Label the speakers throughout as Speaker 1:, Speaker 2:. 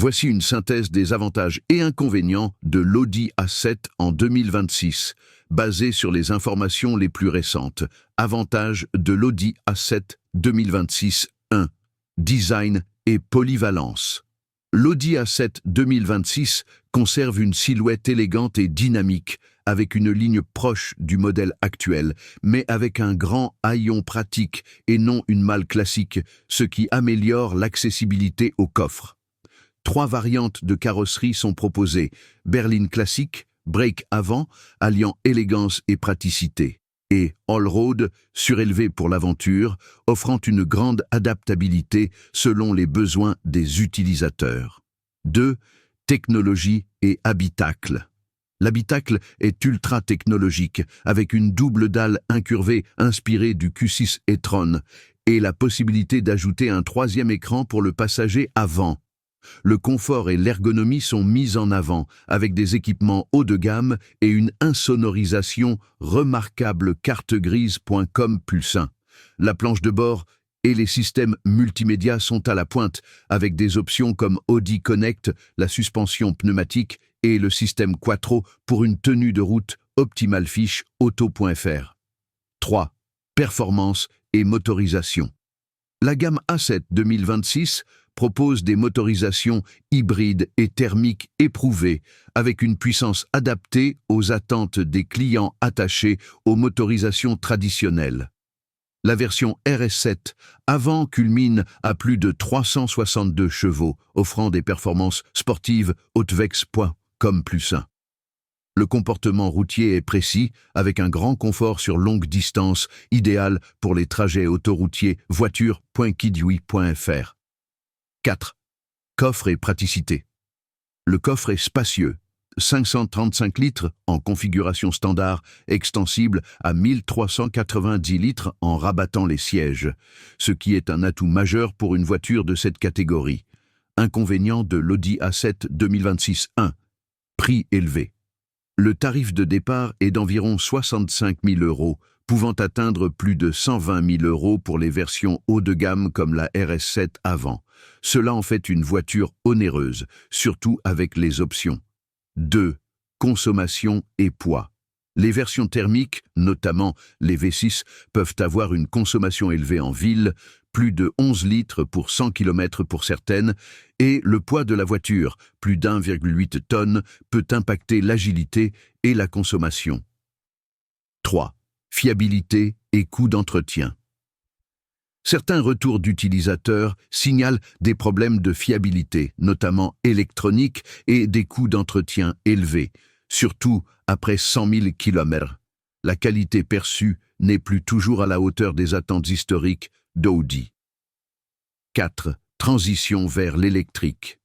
Speaker 1: Voici une synthèse des avantages et inconvénients de l'Audi A7 en 2026, basée sur les informations les plus récentes. Avantages de l'Audi A7 2026 1. Design et polyvalence. L'Audi A7 2026 conserve une silhouette élégante et dynamique, avec une ligne proche du modèle actuel, mais avec un grand haillon pratique et non une malle classique, ce qui améliore l'accessibilité au coffre. 3 variantes de carrosserie sont proposées: berline classique, break avant, alliant élégance et praticité, et all-road, surélevé pour l'aventure, offrant une grande adaptabilité selon les besoins des utilisateurs. 2. Technologie et habitacle. L'habitacle est ultra technologique, avec une double dalle incurvée inspirée du Q6 e-tron et la possibilité d'ajouter un 3e écran pour le passager avant. Le confort et l'ergonomie sont mis en avant, avec des équipements haut de gamme et une insonorisation remarquable. Cartegrise.com +1. La planche de bord et les systèmes multimédia sont à la pointe, avec des options comme Audi Connect, la suspension pneumatique et le système Quattro pour une tenue de route optimale. Fiche auto.fr. 3. Performance et motorisation. La gamme A7 2026 propose des motorisations hybrides et thermiques éprouvées, avec une puissance adaptée aux attentes des clients attachés aux motorisations traditionnelles. La version RS7 avant culmine à plus de 362 chevaux, offrant des performances sportives. Hautvex.com +1. Le comportement routier est précis, avec un grand confort sur longue distance, idéal pour les trajets autoroutiers. Voiture.kidui.fr. 4. Coffre et praticité. Le coffre est spacieux, 535 litres en configuration standard, extensible à 1390 litres en rabattant les sièges, ce qui est un atout majeur pour une voiture de cette catégorie. Inconvénient de l'Audi A7 2026 1. Prix élevé. Le tarif de départ est d'environ 65 000 €, pouvant atteindre plus de 120 000 € pour les versions haut de gamme comme la RS7 avant. Cela en fait une voiture onéreuse, surtout avec les options. 2. Consommation et poids. Les versions thermiques, notamment les V6, peuvent avoir une consommation élevée en ville, plus de 11 litres pour 100 km pour certaines, et le poids de la voiture, plus d'1,8 tonnes, peut impacter l'agilité et la consommation. 3. Fiabilité et coût d'entretien. Certains retours d'utilisateurs signalent des problèmes de fiabilité, notamment électroniques, et des coûts d'entretien élevés, surtout après 100 000 km. La qualité perçue n'est plus toujours à la hauteur des attentes historiques d'Audi. 4. Transition vers l'électrique.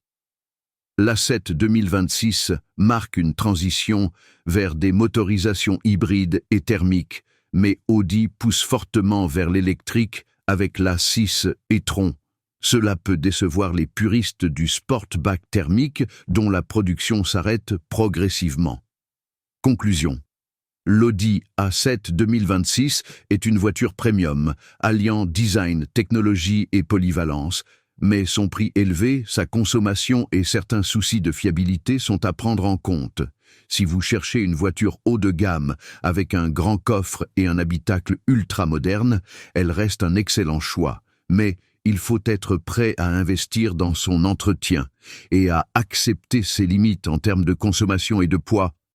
Speaker 1: L'A7 2026 marque une transition vers des motorisations hybrides et thermiques, mais Audi pousse fortement vers l'électrique avec l'A6 e-tron. Cela peut décevoir les puristes du sportback thermique dont la production s'arrête progressivement. Conclusion. L'Audi A7 2026 est une voiture premium, alliant design, technologie et polyvalence, mais son prix élevé, sa consommation et certains soucis de fiabilité sont à prendre en compte. Si vous cherchez une voiture haut de gamme avec un grand coffre et un habitacle ultra moderne, elle reste un excellent choix. Mais il faut être prêt à investir dans son entretien et à accepter ses limites en termes de consommation et de poids.